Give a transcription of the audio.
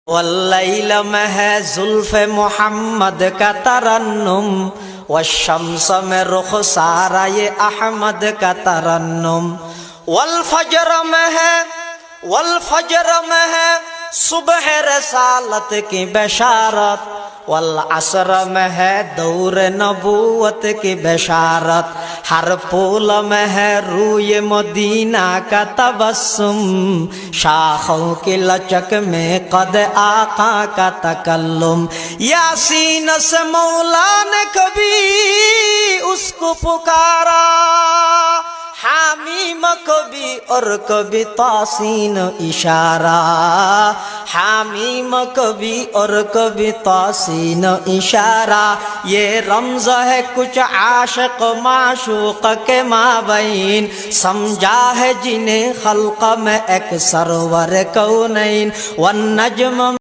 वल्लैल में है जुल्फ मोहम्मद का तरन्नुम, वश्शम्स में रुख सारा ये अहमद का तरन्नुम। वल फजर में है सुबह रसालत की बशारत, वल असर में है दौर नबूवत की बशारत। हर फूल में है रूय मदीना का तबस्सुम, शाखों की लचक में कद आका का तकल्लुम। यासीन से मौला ने कभी उसको पुकारा, हामीम कभी और कभी तासीन इशारा, हामीम कभी और कभी तासीन इशारा। ये रमज़ है कुछ आशिक माशूक के माबैन, समझा है जिन्हें खल्क़ में एक सरवर कौनैन। वन नज्म